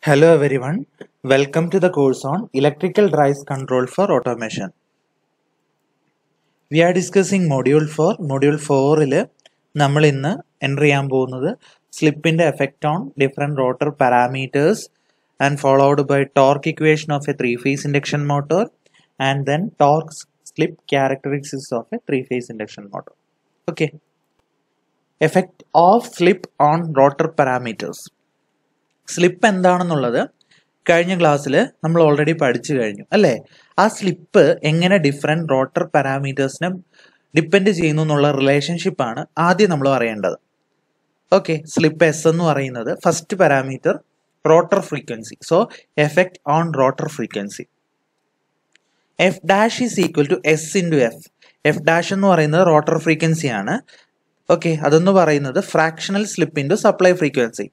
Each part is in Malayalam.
Hello everyone, welcome to the course on Electrical Drives Control for Automation. We are discussing Module 4. Module 4 നമ്മൾ ഇന്ന് എൻ്റർ ചെയ്യാൻ പോകുന്നത് സ്ലിപ്പിൻ്റെ effect on different rotor parameters and followed by torque equation of a 3-phase induction motor and then torque slip characteristics of a 3-phase induction motor. Okay, effect of slip on rotor parameters. സ്ലിപ്പ് എന്താണെന്നുള്ളത് കഴിഞ്ഞ ക്ലാസ്സിൽ നമ്മൾ ഓൾറെഡി പഠിച്ചു കഴിഞ്ഞു അല്ലേ? ആ സ്ലിപ്പ് എങ്ങനെ ഡിഫറെൻറ്റ് റോട്ടർ പാരാമീറ്റേഴ്സിനെ ഡിപ്പെൻഡ് ചെയ്യുന്നു എന്നുള്ള റിലേഷൻഷിപ്പാണ് ആദ്യം നമ്മൾ അറിയേണ്ടത്. ഓക്കെ, സ്ലിപ്പ് എസ് എന്ന് പറയുന്നത് first parameter rotor frequency. So effect on rotor frequency. F dash is equal to S into F. F dash എന്ന് പറയുന്നത് റോട്ടർ ഫ്രീക്വൻസിയാണ്. ഓക്കെ, അതെന്ന് പറയുന്നത് fractional slip into supply frequency.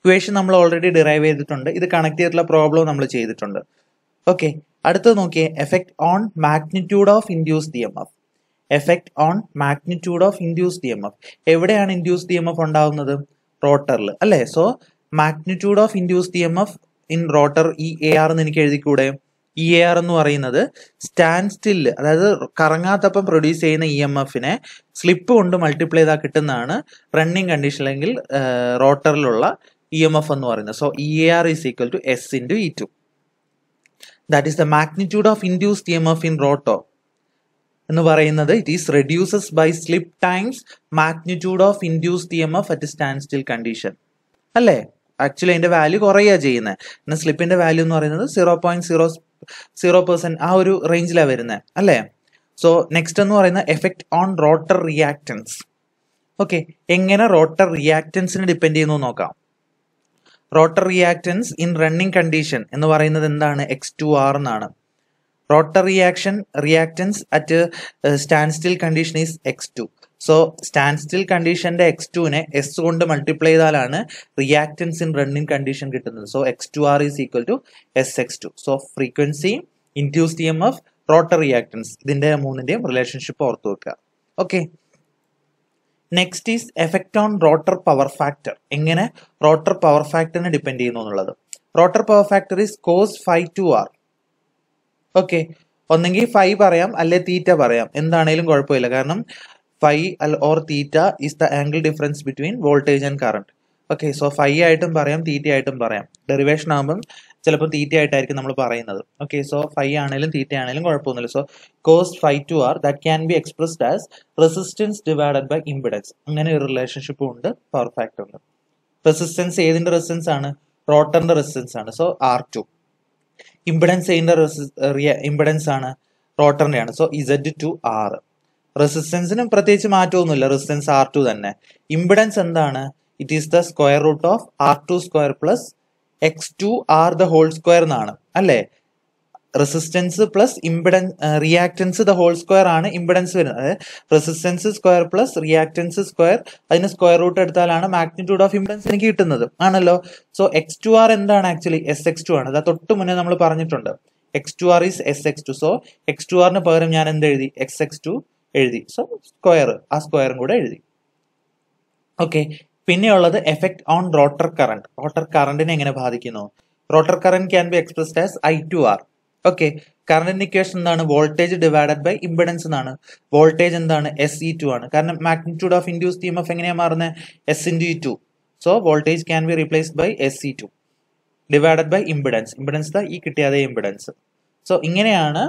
Equation നമ്മൾ ഓൾറെഡി ഡിറൈവ് ചെയ്തിട്ടുണ്ട്. ഇത് കണക്ട് ചെയ്തിട്ടുള്ള പ്രോബ്ലം നമ്മൾ ചെയ്തിട്ടുണ്ട്. ഓക്കെ, അടുത്തത് നോക്കിയേ, effect on magnitude of induced E M F. Effect on magnitude of induced E M F. എവിടെയാണ് ഇൻഡ്യൂസ്ഡ് ഇ എം എഫ് ഉണ്ടാവുന്നത്? റോട്ടറിൽ അല്ലേ? So magnitude of induced E M F in rotor E A R എന്ന് എനിക്ക് എഴുതിക്കൂടെ? ഇ എ ആർ എന്ന് പറയുന്നത് സ്റ്റാൻഡ് സ്റ്റിൽ, അതായത് കറങ്ങാത്തപ്പം പ്രൊഡ്യൂസ് ചെയ്യുന്ന ഇ എം എഫിനെ സ്ലിപ്പ് കൊണ്ട് മൾട്ടിപ്ലൈ ചെയ്താൽ കിട്ടുന്നതാണ് റണ്ണിങ് കണ്ടീഷൻ അല്ലെങ്കിൽ റോട്ടറിലുള്ള ഇ എം എഫ് എന്ന് പറയുന്നത്. So E A R is equal to S into E two. That is the magnitude of induced E M F in rotor എന്ന് പറയുന്നത് it is reduces by slip times magnitude of induced E M F at stand still condition അല്ലേ? ആക്ച്വലി അതിന്റെ വാല്യൂ കുറയുക ചെയ്യുന്നത്. എന്നാൽ സ്ലിപ്പിന്റെ വാല്യൂ എന്ന് പറയുന്നത് 0.00% ആ ഒരു റേഞ്ചിലാണ് വരുന്നത് അല്ലേ? സോ നെക്സ്റ്റ് എന്ന് പറയുന്ന effect on rotor reactance. Okay, എങ്ങനെ റോട്ടർ റിയാക്റ്റൻസിനെ ഡിപ്പെൻഡ് ചെയ്യുന്നു നോക്കാം. Rotor reactance in running condition എന്ന് പറയുന്നത് എന്താണ്? X2R എന്നാണ്. Rotor reactance at stand still condition is X2. So stand still കണ്ടീഷന്റെ X2നെ എസ് കൊണ്ട് മൾട്ടിപ്ലൈ ചെയ്താലാണ് റിയാക്റ്റൻസ് ഇൻ റണ്ണിങ് കണ്ടീഷൻ കിട്ടുന്നത്. So X2R is equal to SX2. So frequency, induced E M F, rotor reactance, ഇതിന്റെ മൂന്നിന്റെയും റിലേഷൻഷിപ്പ് ഓർത്തു വെക്കുക. Okay, next is effect on rotor power factor. എങ്ങനെ റോട്ടർ പവർ ഫാക്ടറിനെ ഡിപ്പെൻഡ് ചെയ്യുന്നു എന്നുള്ളത്. Rotor power factor is cos phi two R. Okay, ഒന്നെങ്കിൽ ഫൈ പറയാം അല്ലെ തീറ്റ പറയാം, എന്താണേലും കുഴപ്പമില്ല. കാരണം phi or theta is the angle difference between voltage and current. Okay, so phi ആയിട്ടും പറയാം, തീറ്റ ആയിട്ടും പറയാം. ഡെറിവേഷൻ ആകുമ്പം ചിലപ്പോൾ തീറ്റ ആയിട്ടായിരിക്കും നമ്മൾ പറയുന്നത്. ഓക്കെ, സോ ഫൈ ആണെങ്കിലും തീറ്റ ആണെങ്കിലും കുഴപ്പമൊന്നുമില്ല. So cos phi two R that can be expressed as resistance divided by impedance. അങ്ങനെ ഒരു റിലേഷൻഷിപ്പും ഉണ്ട് പവർ ഫാക്ടറിന്. റെസിസ്റ്റൻസ് ഏതിന്റെ റെസിസ്റ്റൻസ് ആണ്? റോട്ടറിന്റെ റെസിസ്റ്റൻസ് ആണ്. So R2. ഇംപിഡൻസ് ഏതിന്റെ ഇംപിഡൻസ് ആണ്? റോട്ടറിന്റെ ആണ്. So Z2R. റെസിസ്റ്റൻസിനും പ്രത്യേകിച്ച് മാറ്റമൊന്നുമില്ല, റെസിസ്റ്റൻസ് R2 തന്നെ. ഇംപിഡൻസ് എന്താണ്? It is the square root of R2 square plus X2R the whole square എന്നാണ് അല്ലേ? Resistance plus impedance reactance the whole square ആണ് ഇംപിഡൻസ് വരുന്നത്. അതായത് resistance square plus reactance square, അതിന് സ്ക്വയർ റൂട്ട് എടുത്താലാണ് മാഗ്നിറ്റ്യൂഡ് ഓഫ് ഇംപിഡൻസ് എനിക്ക് കിട്ടുന്നത് ആണല്ലോ. സോ X2R എന്താണ്? ആക്ച്വലി SX2 ആണ്. അത് തൊട്ട് മുന്നേ നമ്മൾ പറഞ്ഞിട്ടുണ്ട്. X2R is SX2. So X2R പകരം ഞാൻ എന്ത് എഴുതി? XX2 എഴുതി. സോ സ്ക്വയർ, ആ സ്ക്വയറും കൂടെ എഴുതി. ഓക്കെ, പിന്നെയുള്ളത് effect on rotor current. Rotor കറണ്ടിനെ എങ്ങനെ ബാധിക്കുന്നു? Rotor current can be expressed as I2R. Okay, കറണ്ടിന്റെ ഇക്വേഷൻ എന്താണ്? വോൾട്ടേജ് ഡിവൈഡഡ് ബൈ ഇംപിഡൻസ് എന്നാണ്. വോൾട്ടേജ് എന്താണ്? SE2 ആണ്. കാരണം magnitude of induced E M F എങ്ങനെയാണ് മാറുന്നത്? S into E2. So voltage can be replaced by SE2 divided by impedance. Impedance ഈ കിട്ടിയാതെ ഇംപിഡൻസ്. സോ ഇങ്ങനെയാണ്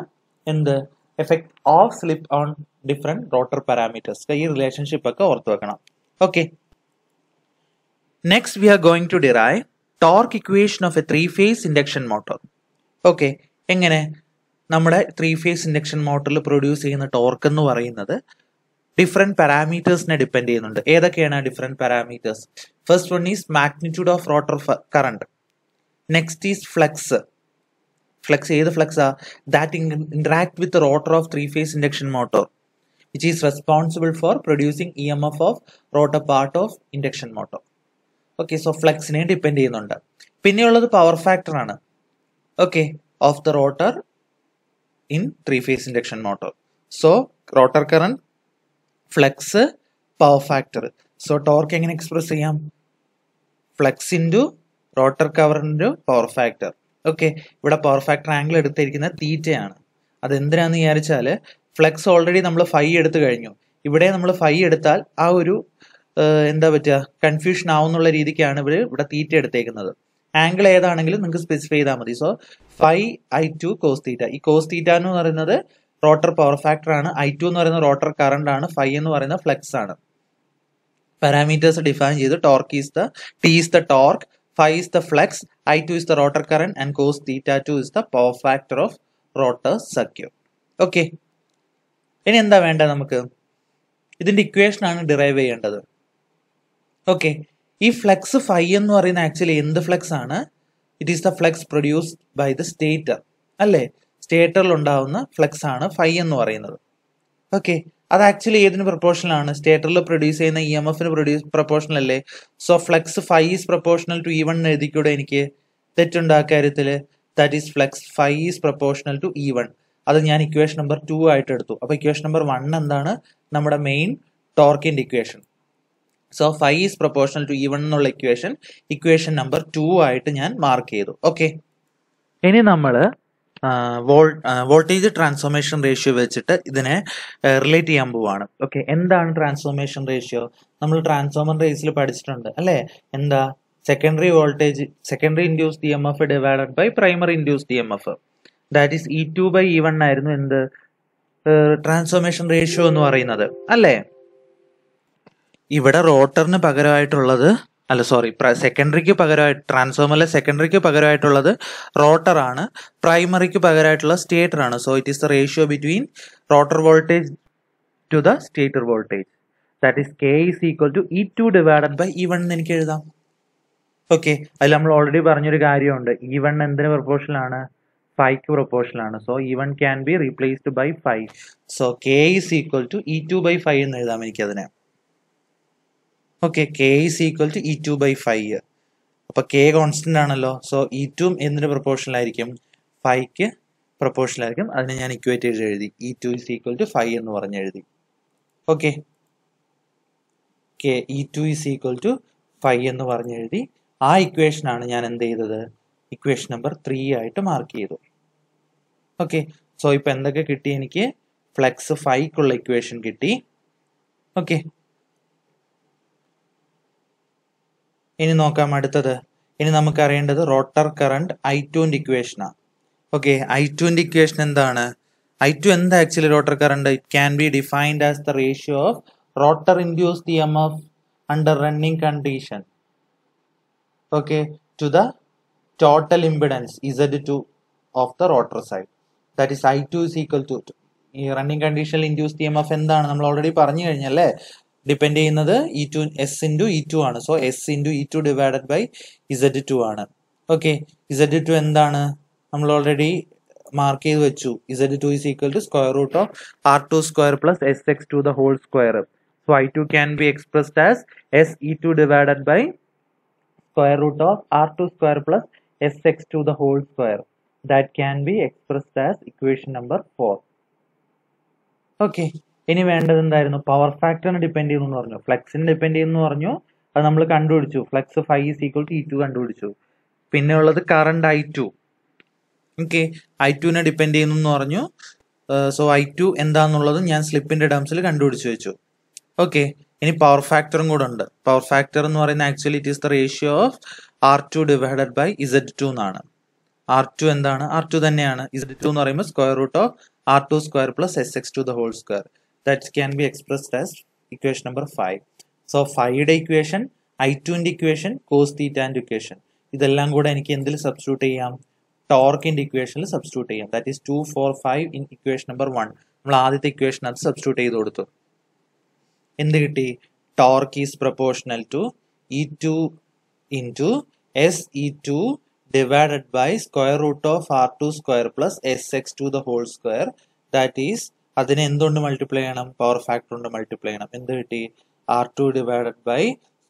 എന്ത് effect of slip on different rotor parameters. ഈ റിലേഷൻഷിപ്പ് ഒക്കെ ഓർത്ത് വെക്കണം. Okay, next we are going to derive torque equation of a 3-phase induction motor. Okay, എങ്ങനെ നമ്മുടെ 3-phase ഇൻഡക്ഷൻ മോട്ടറിൽ പ്രൊഡ്യൂസ് ചെയ്യുന്ന ടോർക്ക് എന്ന് പറയുന്നത് ഡിഫറെന്റ് പാരാമീറ്റേഴ്സിനെ ഡിപ്പെൻഡ് ചെയ്യുന്നുണ്ട്. ഏതൊക്കെയാണ് different parameters? First one is magnitude of rotor current. Next is flux. Flux ഏത് ഫ്ലക്സാ? That interact with rotor of 3-phase induction motor which is responsible for producing E M F of rotor part of induction motor. Okay, so ഫ്ലക്സിനെ depend ചെയ്യുന്നുണ്ട്. പിന്നെയുള്ളത് പവർ ഫാക്ടർ ആണ്. Okay, of the rotor in 3-phase induction motor. So rotor current, flux, power factor. So torque എങ്ങനെ എക്സ്പ്രസ് ചെയ്യാം? Flux into rotor current power factor. Okay, ഇവിടെ പവർ ഫാക്ടർ ആംഗിൾ എടുത്തിരിക്കുന്നത് തീറ്റയാണ്. അതെന്തിനാന്ന് വിചാരിച്ചാൽ ഫ്ലെക്സ് ഓൾറെഡി നമ്മൾ 5 എടുത്തു കഴിഞ്ഞു. ഇവിടെ നമ്മൾ 5 എടുത്താൽ ആ ഒരു എന്താ പറ്റുക, കൺഫ്യൂഷൻ ആവുന്നുള്ള രീതിക്കാണ് ഇവിടെ തീറ്റ എടുത്തേക്കുന്നത്. ആംഗിൾ ഏതാണെങ്കിലും നിങ്ങൾക്ക് സ്പെസിഫൈ ചെയ്താൽ മതി. സോ 5i2 cos തീറ്റ. ഈ കോസ് തീറ്റ എന്ന് പറയുന്നത് റോട്ടർ പവർ ഫാക്ടർ ആണ്. I2 എന്ന് പറയുന്നത് റോട്ടർ കറന്റ് ആണ്. 5 എന്ന് പറയുന്നത് ഫ്ലെക്സ് ആണ്. പാരാമീറ്റേഴ്സ് ഡിഫൈൻ ചെയ്ത് torque is T is the torque, 5 is the flex, I2 is the rotor current and cos theta 2 is the power factor of rotor circuit. Okay, ഇനി എന്താ വേണ്ടത്? നമുക്ക് ഇതിന്റെ ഇക്വേഷൻ ആണ് ഡിറൈവ് ചെയ്യേണ്ടത്. ഓക്കെ, ഈ ഫ്ലെക്സ് 5 എന്ന് പറയുന്ന ആക്ച്വലി എന്ത് ഫ്ലെക്സ് ആണ്? It is the flux produced by the stator, അല്ലേ? സ്റ്റേറ്ററിൽ ഉണ്ടാവുന്ന ഫ്ലെക്സ് ആണ് 5 എന്ന് പറയുന്നത്. ഓക്കെ, അത് ആക്ച്വലി ഏതിന് പ്രൊപ്പോർഷണൽ ആണ്? സ്റ്റേറ്ററിൽ പ്രൊഡ്യൂസ് ചെയ്യുന്ന EMFന് പ്രൊപ്പോർഷണൽ അല്ലേ? So flux 5 is proportional to E1 എന്ന് എഴുതിക്കൂടെ എനിക്ക്? തെറ്റുണ്ടോ ആ കാര്യത്തില്? That is flux 5 is proportional to E1. അത് ഞാൻ ഇക്വേഷൻ നമ്പർ 2 ആയിട്ട് എടുത്തു. അപ്പൊ ഇക്വേഷൻ നമ്പർ 1 എന്താണ്? നമ്മുടെ മെയിൻ ടോർക്കിന്റെ equation. So 5 is proportional to E1 എന്നുള്ള ഇക്വേഷൻ നമ്പർ 2 ആയിട്ട് ഞാൻ മാർക്ക് ചെയ്തു. ഓക്കെ, ഇനി നമ്മൾ വോൾട്ടേജ് ട്രാൻസ്ഫോർമേഷൻ റേഷ്യോ വെച്ചിട്ട് ഇതിനെ റിലേറ്റ് ചെയ്യാൻ പോവാണ്. ഓക്കെ, എന്താണ് ട്രാൻസ്ഫോർമേഷൻ റേഷ്യോ? നമ്മൾ ട്രാൻസ്ഫോർമർ റേസിൽ പഠിച്ചിട്ടുണ്ട് അല്ലേ? എന്താ? Secondary voltage, secondary induced EMF divided by primary induced EMF. That is E2 by E1 ആയിരുന്നു എന്ത് ട്രാൻസ്ഫോർമേഷൻ റേഷ്യോ എന്ന് പറയുന്നത്, അല്ലേ? ഇവിടെ റോട്ടറിന് പകരമായിട്ടുള്ളത്, അല്ല സോറി, സെക്കൻഡറിക്ക് പകരമായിട്ട്, ട്രാൻസ്ഫോമറിലെ സെക്കൻഡറിക്ക് പകരമായിട്ടുള്ളത് റോട്ടർ ആണ്, പ്രൈമറിക്ക് പകരമായിട്ടുള്ള സ്റ്റേറ്റർ ആണ്. So it is the ratio between rotor voltage to the stator voltage. That is K is equal to E2 divided by E1 എന്ന് എനിക്ക് എഴുതാം. ഓക്കെ, അതിൽ നമ്മൾ ഓൾറെഡി പറഞ്ഞൊരു കാര്യമുണ്ട്. E1 എന്തിന് പ്രൊപ്പോർഷണൽ ആണ്? 5ക്ക് പ്രൊപ്പോർഷണൽ ആണ്. So E1 can be replaced by 5. So K is equal to E2 by 5 എന്ന് എഴുതാം എനിക്കതിനെ. Okay, K is equal to E2 by 5. അപ്പൊ K കോൺസ്റ്റന്റ് ആണല്ലോ. സോ E2 എന്തിന് പ്രൊപ്പോർഷണൽ ആയിരിക്കും? 5ക്ക് പ്രൊപ്പോർഷണൽ ആയിരിക്കും. അതിനെ ഞാൻ ഇക്വേറ്റ് ചെയ്ത് എഴുതി. E2 is equal to 5 എന്ന് പറഞ്ഞ് എഴുതി. Okay, E2 is equal to 5 എന്ന് പറഞ്ഞ് എഴുതി. ആ ഇക്വേഷൻ ആണ് ഞാൻ എന്ത് ചെയ്തത്? ഇക്വേഷൻ നമ്പർ 3 ആയിട്ട് മാർക്ക് ചെയ്തു. ഓക്കെ, സോ ഇപ്പൊ എന്തൊക്കെ കിട്ടി എനിക്ക്? ഫ്ലെക്സ് 5ക്കുള്ള ഇക്വേഷൻ കിട്ടി. ഓക്കെ, ഇനി നോക്കാം അടുത്തത്. ഇനി നമുക്ക് അറിയേണ്ടത് റോട്ടർ കറന്റ് I2ന്റെ ഇക്വേഷനാണ്. ഓക്കെ, I2ന്റെ ഇക്വേഷൻ എന്താണ്? I2 എന്താ actually rotor current? It can be defined as the ratio of rotor induced EMF under running condition, okay, to the total impedance Z2 of the rotor side. That is I2 is equal to, ഈ റണ്ണിംഗ് കണ്ടീഷനിൽ ഇൻഡ്യൂസ്ഡ് EMF എന്താണ് നമ്മൾ ഓൾറെഡി പറഞ്ഞു കഴിഞ്ഞല്ലേ? ഡിപ്പെൻഡ് ചെയ്യുന്നത് S into E2 ആണ്. So S into E2 divided by Z2 ആണ്. ഓക്കെ, Z2 എന്താണ്? നമ്മൾ ഓൾറെഡി മാർക്ക് ചെയ്ത് വെച്ചു. Z2 is equal to square root of R2 square plus SX2 the whole square. So I2 can be expressed as SE2 divided by square root of R2 square plus SX2 the whole square. That can be expressed as equation number 4. Okay, ഇനി വേണ്ടത് എന്തായിരുന്നു? പവർ ഫാക്ടറിനെ ഡിപ്പെൻഡ് ചെയ്യുന്നു എന്ന് പറഞ്ഞു, ഫ്ലെക്സിനെ ഡിപ്പെൻഡ് ചെയ്യുന്നു പറഞ്ഞു. അത് നമ്മൾ കണ്ടുപിടിച്ചു. Flex 5 is equal to E2 കണ്ടുപിടിച്ചു. പിന്നെ ഉള്ളത് കറണ്ട് I2. ഓക്കെ, I2നെ ഡിപ്പെൻഡ് ചെയ്യുന്നു എന്ന് പറഞ്ഞു. സോ I2 എന്താന്നുള്ളത് ഞാൻ സ്ലിപ്പിന്റെ ടേംസിൽ കണ്ടുപിടിച്ചു വെച്ചു. ഓക്കെ, ഇനി പവർ ഫാക്ടറും കൂടെ ഉണ്ട്. പവർ ഫാക്ടർ എന്ന് പറയുന്നത് actually it is the ratio of R2 divided by Z2 എന്നാണ്. R2 എന്താണ്? R2 തന്നെയാണ്. Z2 എന്ന് പറയുമ്പോൾ square root of R2 square plus SX2 the whole square. That can be expressed as equation number 5. So 5യുടെ ഇക്വേഷൻ, I2ന്റെ ഇക്വേഷൻ, cos തീറ്റാന്റെ ഇക്വേഷൻ, ഇതെല്ലാം കൂടെ എനിക്ക് എന്തിൽ സബ്സ്റ്റിറ്റ്യൂട്ട് ചെയ്യാം? ടോർക്കിന്റെ ഇക്വേഷനിൽ സബ്സ്റ്റിറ്റ്യൂട്ട് ചെയ്യാം. That is 2, 4, 5 in equation number 1. നമ്മൾ ആദ്യത്തെ ഇക്വേഷൻ അത് സബ്സ്റ്റിറ്റ്യൂട്ട് ചെയ്ത് കൊടുത്തു. എന്ത് കിട്ടി? Torque is proportional to E2 into SE2 divided by square root of R2 square plus SX2 the whole square. That is, അതിനെ എന്തുകൊണ്ട് മൾട്ടിപ്ലൈ ചെയ്യണം? പവർ ഫാക്ടർ കൊണ്ട് മൾട്ടിപ്ലൈ ചെയ്യണം. എന്ത് കിട്ടി? R2 divided by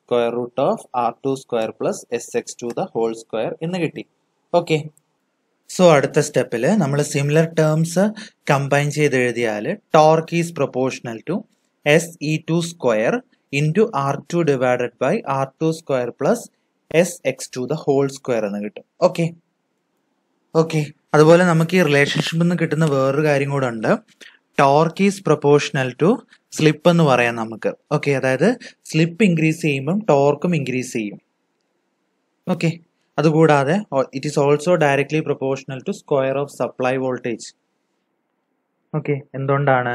square root of R2 square plus SX2 the whole square എന്ന് കിട്ടി. ഓക്കെ, സോ അടുത്ത സ്റ്റെപ്പിൽ നമ്മൾ സിമിലർ ടേംസ് കമ്പൈൻ ചെയ്ത് എഴുതിയാൽ torque is proportional to SE2 square into R2 divided by R2 square plus S X two the whole square എന്ന് കിട്ടും. ഓക്കെ ഓക്കെ അതുപോലെ നമുക്ക് ഈ റിലേഷൻഷിപ്പിൽ നിന്ന് കിട്ടുന്ന വേറൊരു കാര്യം കൂടെ ഉണ്ട്. Torque is proportional to slip എന്ന് പറയാം നമുക്ക്. ഓക്കെ, അതായത് സ്ലിപ്പ് ഇൻക്രീസ് ചെയ്യുമ്പം ടോർക്കും ഇൻക്രീസ് ചെയ്യും. ഓക്കെ, അതുകൂടാതെ it is also directly proportional to square of supply voltage. Okay, എന്തുകൊണ്ടാണ്?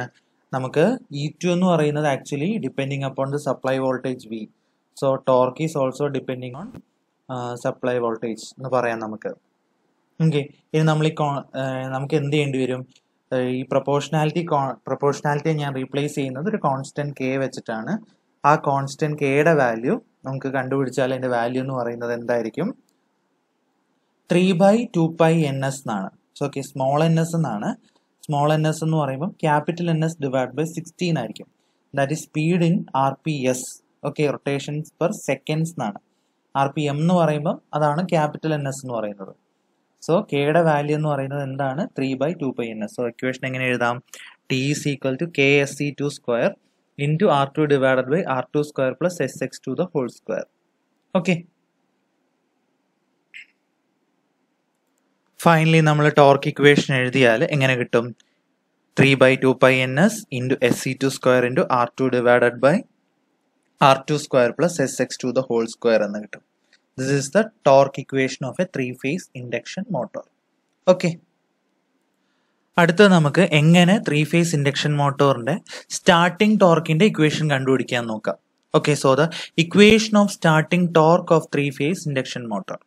നമുക്ക് E2 എന്ന് പറയുന്നത് actually depending upon the supply voltage V. So torque is also depending on supply voltage എന്ന് പറയാം നമുക്ക്. ഓക്കെ, ഇനി നമ്മൾ നമുക്ക് എന്ത് ചെയ്യേണ്ടി വരും? ഈ പ്രൊപ്പോർഷണാലിറ്റി ഞാൻ റീപ്ലേസ് ചെയ്യുന്നത് ഒരു കോൺസ്റ്റന്റ് K വെച്ചിട്ടാണ്. ആ കോൺസ്റ്റന്റ് Kയുടെ വാല്യൂ നമുക്ക് കണ്ടുപിടിച്ചാൽ അതിന്റെ വാല്യൂ എന്ന് പറയുന്നത് എന്തായിരിക്കും? 3/2πns എന്നാണ്. സോ ഓക്കെ, സ്മോൾ ns എന്നാണ്. സ്മോൾ ns എന്ന് പറയുമ്പോൾ ക്യാപിറ്റൽ NS ഡിവൈഡ് ബൈ 16 ആയിരിക്കും. That is speed in RPS. Okay, rotations per seconds എന്നാണ്. RPM എന്ന് പറയുമ്പോൾ അതാണ് ക്യാപിറ്റൽ NS എന്ന് പറയുന്നത്. സോ കെയുടെ വാല്യൂ എന്ന് പറയുന്നത് എന്താണ്? 3/2πns. സോ ഇക്വേഷൻ എങ്ങനെ എഴുതാം? T is equal to KSE2 square into R2 divided by R2 square plus SX2 the whole square. Okay, finally നമ്മൾ ടോർക്ക് ഇക്വേഷൻ എഴുതിയാൽ എങ്ങനെ കിട്ടും? 3/2πns into SE2 square into R2 divided by R2 square plus SX2 the whole square എന്ന് കിട്ടും. This is the torque equation of a three-phase induction motor. Okay. അടുത്തത് നമുക്ക് എങ്ങനെ ത്രീ ഫേസ് ഇൻഡക്ഷൻ മോട്ടോറിന്റെ സ്റ്റാർട്ടിംഗ് ടോർക്കിന്റെ ഇക്വേഷൻ കണ്ടുപിടിക്കാൻ നോക്കാം. Okay, so the equation of starting torque of three phase induction motor.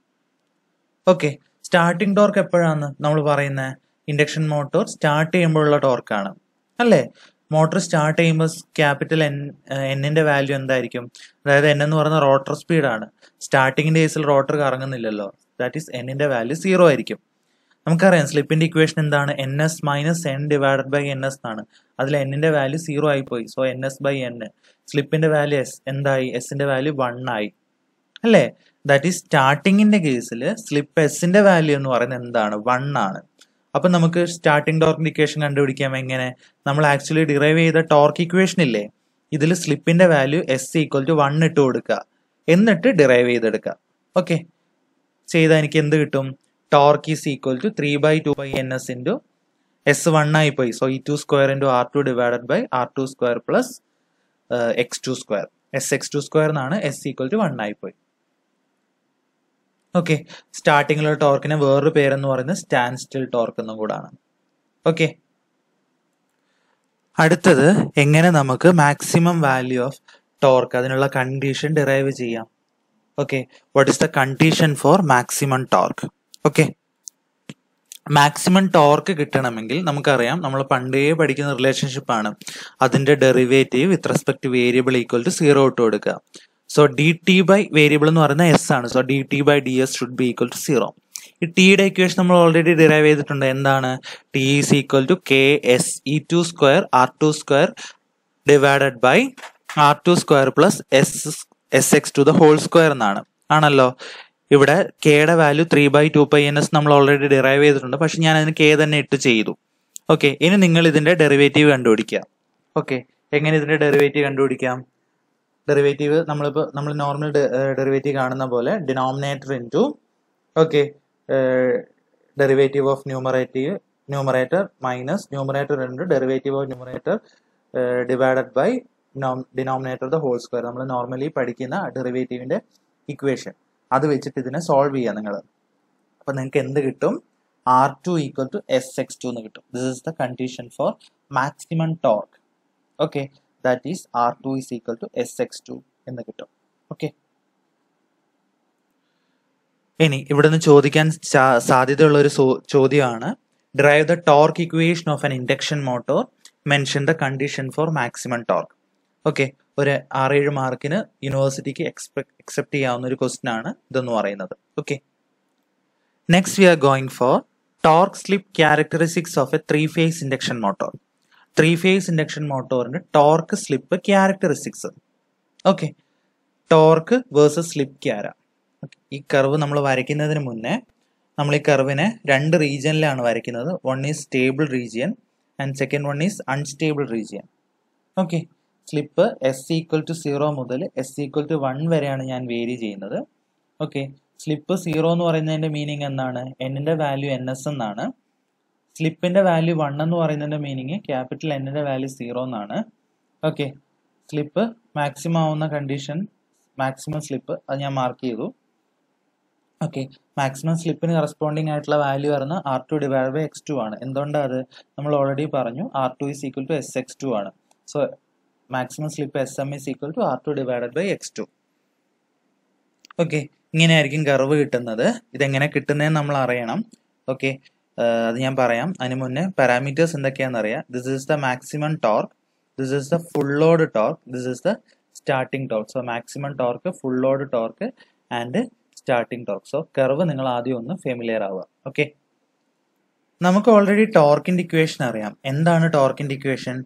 Okay, starting torque എപ്പോഴാണ് നമ്മൾ പറയുന്നത്? ഇൻഡക്ഷൻ മോട്ടോർ സ്റ്റാർട്ട് ചെയ്യുമ്പോഴുള്ള ടോർക്കാണ് അല്ലേ? മോട്ടോർ സ്റ്റാർട്ട് ചെയ്യുമ്പോൾ ക്യാപിറ്റൽ എന്നിന്റെ വാല്യൂ എന്തായിരിക്കും? അതായത് N എന്ന് പറയുന്ന റോട്ടർ സ്പീഡാണ്. സ്റ്റാർട്ടിങ്ങിന്റെ കേസിൽ റോട്ടർ കറങ്ങുന്നില്ലല്ലോ. ദാറ്റ് ഈസ് എന്നിന്റെ വാല്യൂ 0 ആയിരിക്കും. നമുക്കറിയാം സ്ലിപ്പിന്റെ ഇക്വേഷൻ എന്താണ്? NS minus N divided by NS എന്നാണ്. അതിൽ എന്നിന്റെ വാല്യൂ 0 ആയിപ്പോയി. So NS by N. സ്ലിപ്പിന്റെ വാല്യൂ എന്തായി? എസിന്റെ വാല്യൂ 1 ആയി അല്ലേ? ദാറ്റ് ഈസ് സ്റ്റാർട്ടിങ്ങിന്റെ കേസിൽ സ്ലിപ്പ് എസിന്റെ വാല്യൂ എന്ന് പറയുന്നത് എന്താണ്? 1 ആണ്. അപ്പൊ നമുക്ക് സ്റ്റാർട്ടിംഗ് ടോർക്കിന്റെ ഇക്വേഷൻ കണ്ടുപിടിക്കാം. എങ്ങനെ? നമ്മൾ ആക്ച്വലി ഡിറൈവ് ചെയ്ത ടോർക്ക് ഇക്വേഷൻ ഇല്ലേ, ഇതിൽ സ്ലിപ്പിന്റെ വാല്യൂ S ഈക്വൽ ടു 1 ഇട്ട് കൊടുക്കുക, എന്നിട്ട് ഡിറൈവ് ചെയ്തെടുക്കുക. ഓക്കെ, ചെയ്താൽ എനിക്ക് എന്ത് കിട്ടും? Torque is equal to 3/2πns into S1 ആയി പോയി. So E2 square into R2 divided by R2 square plus X2 square. SX2 square എന്നാണ്. S ഈക്വൽ ടു 1 ആയി പോയി. ഓക്കെ, സ്റ്റാർട്ടിങ്ങിലുള്ള ടോർക്കിന് വേറൊരു പേരെന്ന് പറയുന്നത് സ്റ്റാൻഡ് സ്റ്റിൽ ടോർക്ക് എന്നും കൂടാണ്. ഓക്കെ, അടുത്തത് എങ്ങനെ നമുക്ക് മാക്സിമം വാല്യൂ ഓഫ് ടോർക്ക് അതിനുള്ള കണ്ടീഷൻ ഡിറൈവ് ചെയ്യാം. Okay, what is the condition for maximum torque? Okay, maximum torque കിട്ടണമെങ്കിൽ നമുക്കറിയാം, നമ്മൾ പണ്ടേ പഠിക്കുന്ന റിലേഷൻഷിപ്പ് ആണ്. അതിന്റെ derivative with respect to variable equal to 0 ഇട്ട് കൊടുക്കുക. സോ dt ബൈ വേരിയബിൾ എന്ന് പറയുന്നത് S ആണ്. So dt by ds should be equal to 0. ഈ ടിയുടെ ഇക്വേഷൻ നമ്മൾ ഓൾറെഡി ഡിറൈവ് ചെയ്തിട്ടുണ്ട്. എന്താണ്? T is equal to KSE2 square R2 square divided by R2 square plus SX2 the whole square എന്നാണ്. ആണല്ലോ. ഇവിടെ കെയുടെ വാല്യൂ 3/2πns നമ്മൾ ഓൾറെഡി ഡിറൈവ് ചെയ്തിട്ടുണ്ട്. പക്ഷെ ഞാൻ അതിന് K തന്നെ ഇട്ട് ചെയ്തു. ഓക്കെ, ഇനി നിങ്ങൾ ഇതിന്റെ ഡെറിവേറ്റീവ് കണ്ടുപിടിക്കുക. ഓക്കെ, എങ്ങനെ ഇതിന്റെ ഡെറിവേറ്റീവ് കണ്ടുപിടിക്കാം? ഡെറിവേറ്റീവ് നമ്മൾ നോർമൽ ഡെറിവേറ്റീവ് കാണുന്ന പോലെ denominator into derivative of numerator minus numerator into derivative of numerator divided by denominator the whole square. നമ്മൾ നോർമലി പഠിക്കുന്ന ഡെറിവേറ്റീവിന്റെ ഇക്വേഷൻ അത് വെച്ചിട്ട് ഇതിനെ സോൾവ് ചെയ്യാം നിങ്ങൾ. അപ്പൊ നിങ്ങൾക്ക് എന്ത് കിട്ടും? R2 ഈക്വൽ ടു SX2 എന്ന് കിട്ടും. This is the condition for maximum torque. Okay, that is R2 is equal to SX2 എന്ന് കിട്ടും. ഓക്കെ, ഇനി ഇവിടെ നിന്ന് ചോദിക്കാൻ സാധ്യതയുള്ള ഒരു ചോദ്യമാണ് derive the torque equation of an induction motor, mention the condition for maximum torque. Okay, ഒരു 6-7 മാർക്കിന് യൂണിവേഴ്സിറ്റിക്ക് എക്സെപ്റ്റ് ചെയ്യാവുന്ന ഒരു ക്വസ്റ്റ്യൻ ആണ് ഇതെന്ന് പറയുന്നത്. Okay, next we are going for torque slip characteristics of a three phase induction motor. Three phase induction മോട്ടോറിന്റെ torque slip characteristics. Okay, torque versus slip ക്യാര. ഈ കർവ് നമ്മൾ വരയ്ക്കുന്നതിന് മുന്നേ നമ്മൾ ഈ കർവിനെ 2 റീജിയനിലാണ് വരയ്ക്കുന്നത്. One is stable region and second one is unstable region. Okay, slip S equal to 0 മുതൽ S ഈക്വൽ ടു 1 വരെയാണ് ഞാൻ വേരി ചെയ്യുന്നത്. ഓക്കെ, സ്ലിപ്പ് 0 എന്ന് പറയുന്നതിന്റെ മീനിങ് എന്താണ്? എന്നിന്റെ വാല്യൂ ns എന്നാണ്. സ്ലിപ്പിന്റെ വാല്യൂ 1 എന്ന് പറയുന്നതിന്റെ മീനിങ് ക്യാപിറ്റൽ എന്നിന്റെ വാല്യൂ 0 എന്നാണ്. ഓക്കെ, സ്ലിപ്പ് മാക്സിമം ആവുന്ന കണ്ടീഷൻ, മാക്സിമം സ്ലിപ്പ് അത് ഞാൻ മാർക്ക് ചെയ്തു. ഓക്കെ, മാക്സിമം സ്ലിപ്പിന് കറസ്പോണ്ടിങ് ആയിട്ടുള്ള വാല്യൂ വരുന്ന R2 ഡിവൈഡ് ബൈ x2 ആണ്. എന്തുകൊണ്ടാണ് അത്? നമ്മൾ ഓൾറെഡി പറഞ്ഞു R2 is equal to SX2 ആണ്. So maximum slip SM is equal to R2 divided by x2. Okay, ഇങ്ങനെയായിരിക്കും കർവ് കിട്ടുന്നത്. ഇതെങ്ങനെ കിട്ടുന്നതെന്ന് നമ്മൾ അറിയണം. ഓക്കെ, അത് ഞാൻ പറയാം. അതിന് മുന്നേ പാരാമീറ്റേഴ്സ് എന്തൊക്കെയാണെന്ന് അറിയാം. This is the maximum torque, this is the full load torque, this is the starting torque. So maximum torque, full load torque and starting torque. So curve നിങ്ങൾ ആദ്യം ഒന്ന് ഫെമിലിയർ ആവുക. ഓക്കെ, നമുക്ക് ഓൾറെഡി ടോർക്കിന്റെ ഇക്വേഷൻ അറിയാം. എന്താണ് ടോർക്കിന്റെ equation?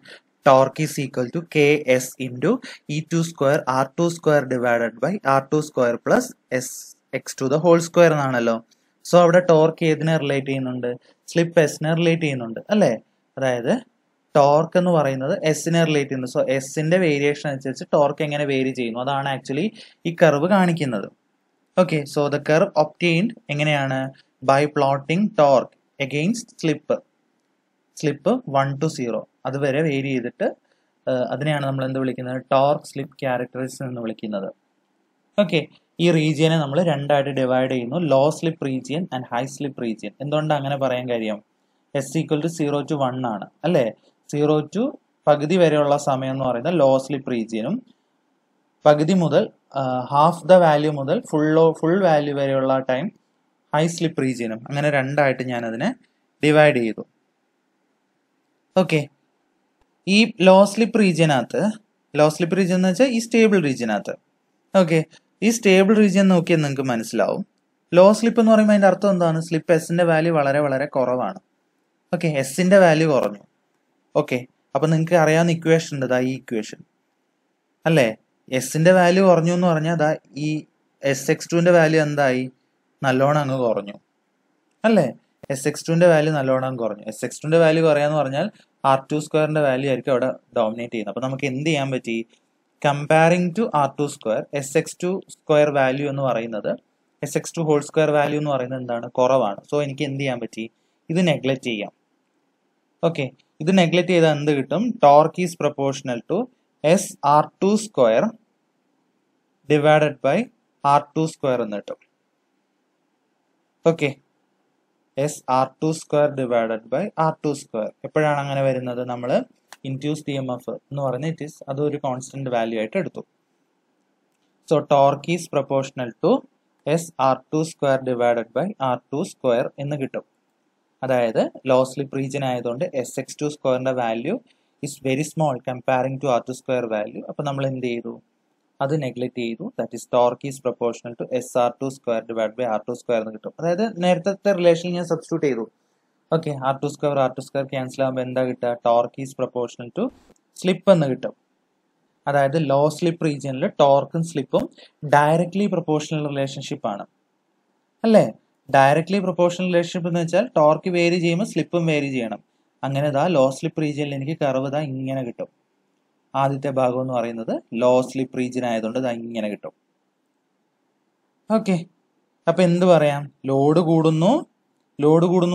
Torque is equal to KS into E2 square R2 square divided by R2 square plus SX2 the whole square എന്നാണല്ലോ. സോ അവിടെ ടോർക്ക് ഏതിനെ റിലേറ്റ് ചെയ്യുന്നുണ്ട്? സ്ലിപ്പ് എസിനെ റിലേറ്റ് ചെയ്യുന്നുണ്ട് അല്ലേ? അതായത് ടോർക്ക് എന്ന് പറയുന്നത് എസിനെ റിലേറ്റ് ചെയ്യുന്നു. സോ എസിന്റെ വേരിയേഷൻ അനുസരിച്ച് ടോർക്ക് എങ്ങനെ വേരി ചെയ്യുന്നു അതാണ് ആക്ച്വലി ഈ കർവ് കാണിക്കുന്നത്. Okay, so the curve obtained എങ്ങനെയാണ്? By plotting torque against slip 1 to 0 അതുവരെ വേരി ചെയ്തിട്ട് അതിനെയാണ് നമ്മൾ എന്ത് വിളിക്കുന്നത്? ടോർക്ക് സ്ലിപ്പ് ക്യാരക്ടറിസ്റ്റിക്സ് എന്ന് വിളിക്കുന്നത്. ഓക്കെ, ഈ റീജിയനെ നമ്മൾ രണ്ടായിട്ട് ഡിവൈഡ് ചെയ്യുന്നു, low slip region and high slip region. എന്തുകൊണ്ടാണ് അങ്ങനെ പറയാൻ കാര്യം? S ഈക്വൽ ടു 0 to 1 ആണ് അല്ലേ? 0 to പകുതി വരെയുള്ള സമയം എന്ന് പറയുന്നത് ലോ സ്ലിപ്പ് റീജിയനും, പകുതി മുതൽ ഹാഫ് ദ വാല്യൂ മുതൽ ഫുൾ വാല്യൂ വരെയുള്ള ടൈം ഹൈ സ്ലിപ്പ് റീജിയനും. അങ്ങനെ രണ്ടായിട്ട് ഞാൻ അതിനെ ഡിവൈഡ് ചെയ്തു. ഓക്കെ, ഈ ലോ സ്ലിപ്പ് റീജിയനകത്ത്, ലോ സ്ലിപ്പ് റീജിയൻ എന്ന് വെച്ചാൽ ഈ സ്റ്റേബിൾ റീജിയനകത്ത്, ഓക്കെ, ഈ സ്റ്റേബിൾ റീജിയൻ നോക്കിയാൽ നിങ്ങൾക്ക് മനസ്സിലാവും. ലോ സ്ലിപ്പ് എന്ന് പറയുമ്പോൾ അതിന്റെ അർത്ഥം എന്താണ്? സ്ലിപ്പ് എസിന്റെ വാല്യൂ വളരെ വളരെ കുറവാണ്. ഓക്കെ, എസിന്റെ വാല്യൂ കുറഞ്ഞു. ഓക്കെ, അപ്പൊ നിങ്ങൾക്ക് അറിയാവുന്ന ഇക്വേഷൻ ഉണ്ട്, ഈ ഇക്വേഷൻ അല്ലേ? എസിന്റെ വാല്യൂ കുറഞ്ഞു എന്ന് പറഞ്ഞാൽ ഈ SX2ന്റെ വാല്യൂ എന്തായി? നല്ലോണം അങ്ങ് കുറഞ്ഞു അല്ലേ? SX2ന്റെ വാല്യൂ നല്ലോണം കുറഞ്ഞു. SX2ന്റെ വാല്യൂ കുറയാന്ന് പറഞ്ഞാൽ R2 സ്ക്വയറിന്റെ വാല്യൂ ആയിരിക്കും അവിടെ ഡോമിനേറ്റ് ചെയ്യുന്നത്. അപ്പൊ നമുക്ക് എന്ത് ചെയ്യാൻ പറ്റി? Comparing to R2 square SX2 square value എന്ന് പറയുന്നത്, SX2 ഹോൾ സ്ക്വയർ വാല്യൂ എന്ന് പറയുന്നത് എന്താണ്? കുറവാണ്. സോ എനിക്ക് എന്ത് ചെയ്യാൻ പറ്റി? ഇത് നെഗ്ലക്ട് ചെയ്യാം. ഓക്കെ, ഇത് നെഗ്ലക്ട് ചെയ്താൽ എന്ത് കിട്ടും? Torque is proportional to SR2 square divided by R2 square എന്ന് കിട്ടും. Okay, SR2 square divided by R2 square. എപ്പോഴാണ് അങ്ങനെ വരുന്നത്? നമ്മൾ ഇൻഡ്യൂസ്ഡ് EMF എന്ന് പറയുന്നത് അതൊരു കോൺസ്റ്റന്റ് വാല്യൂ ആയിട്ട് എടുത്തു. So torque is proportional to SR2 square divided by R2 square എന്ന് കിട്ടും. അതായത് ലോ സ്ലിപ്പ് റീജിയൻ ആയതുകൊണ്ട് SX2 സ്ക്വയറിന്റെ value is very small comparing to R2 square value. അപ്പൊ നമ്മൾ എന്ത് ചെയ്തു? അത് നെഗ്ലക്ട് ചെയ്തു. That is torque is proportional to SR2 square divide by R2 square എന്ന് കിട്ടും. അതായത് നേരത്തെ റിലേഷൻ ഞാൻ സബ്സ്റ്റിറ്റ്യൂട്ട് ചെയ്തു. ഓക്കെ, R2 സ്ക്വയർ ക്യാൻസൽ ആകുമ്പോൾ എന്താ കിട്ടുക? Torque is proportional to slip എന്ന് കിട്ടും. അതായത് ലോ സ്ലിപ്പ് റീജിയനിൽ ടോർക്കും സ്ലിപ്പും ഡയറക്ട്ലി പ്രൊപ്പോർഷണൽ റിലേഷൻഷിപ്പ് ആണ് അല്ലേ? ഡയറക്ട്ലി പ്രൊപ്പോർഷണൽ റിലേഷൻഷിപ്പ് എന്ന് വെച്ചാൽ ടോർക്ക് വേരി ചെയ്യുമ്പോൾ സ്ലിപ്പും വേരി ചെയ്യണം. അങ്ങനെ ലോ സ്ലിപ്പ് റീജിയനിൽ എനിക്ക് കർവ് ഇങ്ങനെ കിട്ടും. ആദ്യത്തെ ഭാഗം എന്ന് പറയുന്നത് ലോ സ്ലിപ്പ് റീജിയൻ ആയതുകൊണ്ട് ഇങ്ങനെ കിട്ടും. ഓക്കെ, അപ്പൊ എന്ത് പറയാം? ലോഡ് കൂടുന്നു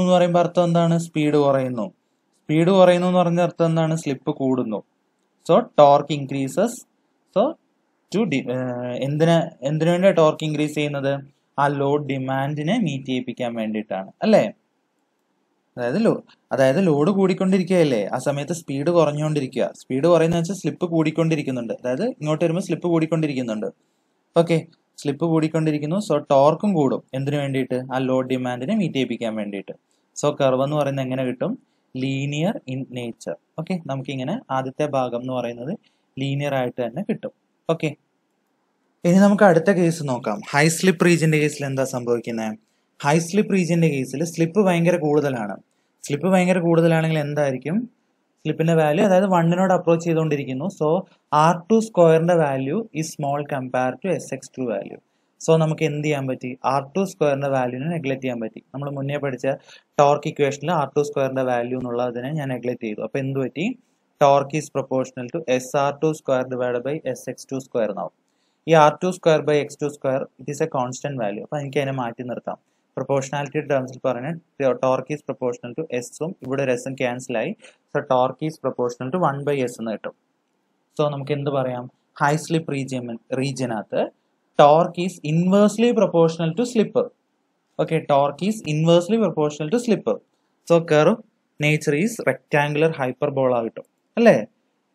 എന്ന് പറയുമ്പോൾ അർത്ഥം എന്താണ്? സ്പീഡ് കുറയുന്നു എന്ന് പറഞ്ഞ അർത്ഥം എന്താണ്? സ്ലിപ്പ് കൂടുന്നു. So torque increases. സോ എന്തിനു വേണ്ടിയാണ് ടോർക്ക് ഇൻക്രീസ് ചെയ്യുന്നത്? ആ ലോഡ് ഡിമാൻഡിനെ മീറ്റ് ചെയ്യിപ്പിക്കാൻ വേണ്ടിയിട്ടാണ് അല്ലേ? അതായത് ലോഡ് കൂടിക്കൊണ്ടിരിക്കുകയല്ലേ, ആ സമയത്ത് സ്പീഡ് കുറഞ്ഞുകൊണ്ടിരിക്കുക. സ്പീഡ് കുറയുന്ന വെച്ചാൽ സ്ലിപ്പ് കൂടിക്കൊണ്ടിരിക്കുന്നുണ്ട്. അതായത് ഇങ്ങോട്ട് വരുമ്പോൾ സ്ലിപ്പ് കൂടിക്കൊണ്ടിരിക്കുന്നുണ്ട്. ഓക്കെ, സ്ലിപ്പ് കൂടിക്കൊണ്ടിരിക്കുന്നു. സോ ടോർക്കും കൂടും. എന്തിനു വേണ്ടിയിട്ട്? ആ ലോഡ് ഡിമാൻഡിനെ മീറ്റ് ചെയ്യിപ്പിക്കാൻ വേണ്ടിയിട്ട്. സോ കർവ് എന്ന് പറയുന്നത് എങ്ങനെ കിട്ടും? Linear in nature. ഓക്കെ, നമുക്കിങ്ങനെ ആദ്യത്തെ ഭാഗം എന്ന് പറയുന്നത് ലീനിയർ ആയിട്ട് തന്നെ കിട്ടും. ഓക്കെ, ഇനി നമുക്ക് അടുത്ത കേസ് നോക്കാം. ഹൈ സ്ലിപ്പ് റീജിയന്റെ കേസിൽ എന്താ സംഭവിക്കുന്നത്? ഹൈ സ്ലിപ്പ് റീജിയന്റെ കേസിൽ സ്ലിപ്പ് ഭയങ്കര കൂടുതലാണ്. സ്ലിപ്പ് ഭയങ്കര കൂടുതലാണെങ്കിൽ എന്തായിരിക്കും? സ്ലിപ്പിന്റെ വാല്യൂ അതായത് 1നോട് അപ്രോച്ച് ചെയ്തുകൊണ്ടിരിക്കുന്നു. സോ R2 സ്ക്വയറിന്റെ വാല്യൂ ഈ small compare to SX2 value. So നമുക്ക് എന്ത് ചെയ്യാൻ പറ്റി? R2 സ്ക്വയറിന്റെ വാല്യൂനെ നെഗ്ലക്ട് ചെയ്യാൻ പറ്റി. നമ്മൾ മുന്നേ പഠിച്ച ടോർക്ക് ഇക്വേഷനിൽ R2 സ്ക്വയറിന്റെ വാല്യൂ എന്നുള്ളതിനെ ഞാൻ നെഗ്ലക്ട് ചെയ്തു. അപ്പൊ എന്ത് പറ്റി? Torque is proportional to SR2 square divide by SX2 square എന്നാവും. ഈ r2² x2² it is a constant value. അപ്പൊ എനിക്ക് അതിനെ മാറ്റി നിർത്താം. പ്രൊപ്പോർഷണാലിറ്റി ടേംസിൽ പറഞ്ഞാൽ ടോർക്ക് ഈസ് പ്രൊപ്പോർഷണൽ ടു എസും ഇവിടെ ഒരു എസും ക്യാൻസൽ ആയി. So torque is proportional to 1/s എന്ന് കിട്ടും. സോ നമുക്ക് എന്ത് പറയാം, ഹൈ സ്ലിപ്പ് റീജിയനകത്ത് torque is inversely proportional to slip. Okay, torque is inversely proportional to slip. So curve nature is rectangular hyperbola കിട്ടും അല്ലേ.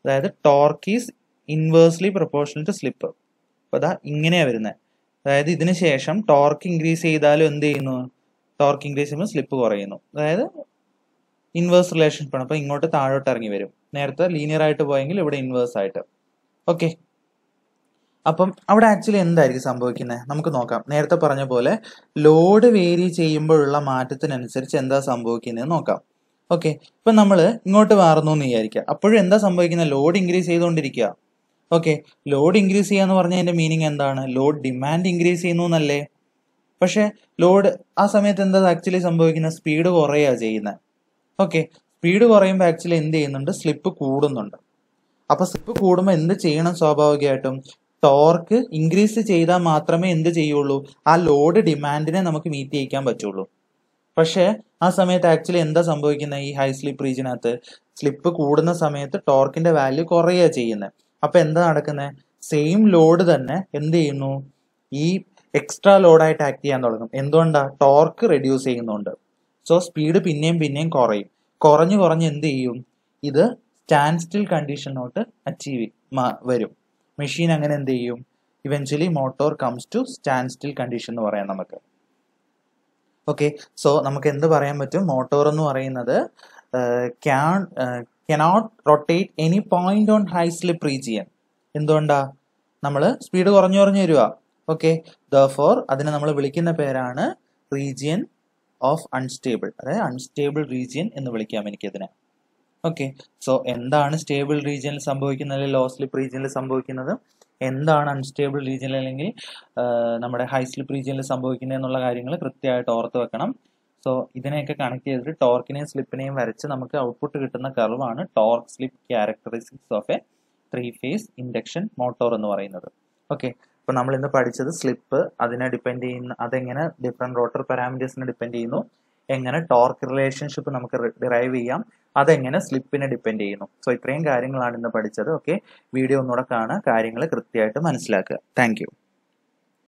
അതായത് torque is inversely proportional to slip. അപ്പൊ അതാ ഇങ്ങനെയാ വരുന്നത്. അതായത് ഇതിന് ശേഷം ടോർക്ക് ഇൻക്രീസ് ചെയ്താലും എന്ത് ചെയ്യുന്നു, ടോർക്ക് ഇൻക്രീസ് ചെയ്യുമ്പോൾ സ്ലിപ്പ് കുറയുന്നു. അതായത് ഇൻവേഴ്സ് റിലേഷൻഷിപ്പ് ആണ്. അപ്പൊ ഇങ്ങോട്ട് താഴോട്ട് ഇറങ്ങി വരും. നേരത്തെ ലീനിയർ ആയിട്ട് പോയെങ്കിൽ ഇവിടെ ഇൻവേഴ്സ് ആയിട്ട്. ഓക്കെ, അപ്പം അവിടെ ആക്ച്വലി എന്തായിരിക്കും സംഭവിക്കുന്നത് നമുക്ക് നോക്കാം. നേരത്തെ പറഞ്ഞ പോലെ ലോഡ് വേരി ചെയ്യുമ്പോഴുള്ള മാറ്റത്തിനനുസരിച്ച് എന്താ സംഭവിക്കുന്നത് നോക്കാം. ഓക്കെ, ഇപ്പൊ നമ്മൾ ഇങ്ങോട്ട് മാറുന്നു എന്ന് വിചാരിക്കുക. അപ്പോഴും എന്താ സംഭവിക്കുന്നത്, ലോഡ് ഇൻക്രീസ് ചെയ്തുകൊണ്ടിരിക്കുക. ഓക്കെ, ലോഡ് ഇൻക്രീസ് ചെയ്യാന്ന് പറഞ്ഞാൽ അതിന്റെ മീനിങ് എന്താണ്, ലോഡ് ഡിമാൻഡ് ഇൻക്രീസ് ചെയ്യുന്നു എന്നല്ലേ. പക്ഷെ ലോഡ് ആ സമയത്ത് എന്താ ആക്ച്വലി സംഭവിക്കുന്നത്, സ്പീഡ് കുറയുക ചെയ്യുന്നത്. ഓക്കെ, സ്പീഡ് കുറയുമ്പോൾ ആക്ച്വലി എന്ത് ചെയ്യുന്നുണ്ട്, സ്ലിപ്പ് കൂടുന്നുണ്ട്. അപ്പൊ സ്ലിപ്പ് കൂടുമ്പോൾ എന്ത് ചെയ്യണം, സ്വാഭാവികമായിട്ടും ടോർക്ക് ഇൻക്രീസ് ചെയ്താൽ മാത്രമേ എന്ത് ചെയ്യുള്ളൂ, ആ ലോഡ് ഡിമാൻഡിനെ നമുക്ക് മീറ്റ് ചെയ്യിക്കാൻ പറ്റുള്ളൂ. പക്ഷെ ആ സമയത്ത് ആക്ച്വലി എന്താ സംഭവിക്കുന്നത്, ഈ ഹൈ സ്ലിപ്പ് റീജിയനകത്ത് സ്ലിപ്പ് കൂടുന്ന സമയത്ത് ടോർക്കിന്റെ വാല്യൂ കുറയുക ചെയ്യുന്നത്. അപ്പൊ എന്താ നടക്കുന്നത്, സെയിം ലോഡ് തന്നെ എന്ത് ചെയ്യുന്നു, ഈ എക്സ്ട്രാ ലോഡായിട്ട് ആക്ട് ചെയ്യാൻ തുടങ്ങും. എന്തുകൊണ്ടാ, ടോർക്ക് റെഡ്യൂസ് ചെയ്യുന്നുണ്ട്. സോ സ്പീഡ് പിന്നെയും കുറയും. കുറഞ്ഞ് എന്ത് ചെയ്യും, ഇത് സ്റ്റാൻഡ് സ്റ്റിൽ കണ്ടീഷനോട്ട് വരും. മെഷീൻ അങ്ങനെ എന്ത് ചെയ്യും, eventually motor comes to stand still condition എന്ന് പറയാം നമുക്ക്. ഓക്കെ, സോ നമുക്ക് എന്ത് പറയാൻ പറ്റും, മോട്ടോർ എന്ന് പറയുന്നത് cannot rotate any point on high slip region. എന്തുകൊണ്ടാ, നമ്മൾ സ്പീഡ് കുറഞ്ഞു വരിക. ഓക്കെ, therefore അതിനെ നമ്മൾ വിളിക്കുന്ന പേരാണ് റീജിയൻ ഓഫ് അൺസ്റ്റേബിൾ, അതായത് അൺസ്റ്റേബിൾ റീജിയൻ എന്ന് വിളിക്കാം എനിക്കതിനെ. ഓക്കെ, സോ എന്താണ് സ്റ്റേബിൾ റീജിയനിൽ സംഭവിക്കുന്നത്, ലോ സ്ലിപ്പ് റീജിയനിൽ സംഭവിക്കുന്നത്, എന്താണ് അൺസ്റ്റേബിൾ റീജിയനിൽ അല്ലെങ്കിൽ നമ്മുടെ ഹൈ സ്ലിപ്പ് റീജിയനിൽ സംഭവിക്കുന്നത് എന്നുള്ള കാര്യങ്ങൾ കൃത്യമായിട്ട് ഓർത്ത് വെക്കണം. സോ ഇതിനെയൊക്കെ കണക്ട് ചെയ്തിട്ട് ടോർക്കിനെയും സ്ലിപ്പിനെയും വരച്ച് നമുക്ക് ഔട്ട്പുട്ട് കിട്ടുന്ന കർവാണ് torque slip characteristics of a 3-phase induction motor എന്ന് പറയുന്നത്. ഓക്കെ, അപ്പൊ നമ്മൾ ഇന്ന് പഠിച്ചത് സ്ലിപ്പ്, അതിനെ ഡിപ്പെൻഡ് ചെയ്യുന്ന, അതെങ്ങനെ ഡിഫറെന്റ് റോട്ടർ പാരാമീറ്റേഴ്സിനെ ഡിപ്പെൻഡ് ചെയ്യുന്നു, എങ്ങനെ ടോർക്ക് റിലേഷൻഷിപ്പ് നമുക്ക് ഡിറൈവ് ചെയ്യാം, അതെങ്ങനെ സ്ലിപ്പിനെ ഡിപ്പെൻഡ് ചെയ്യുന്നു. സോ ഇത്രയും കാര്യങ്ങളാണ് ഇന്ന് പഠിച്ചത്. ഓക്കെ, വീഡിയോ ഒന്നുകൂടെ കാണുക, കാര്യങ്ങൾ കൃത്യമായിട്ട് മനസ്സിലാക്കുക. Thank you.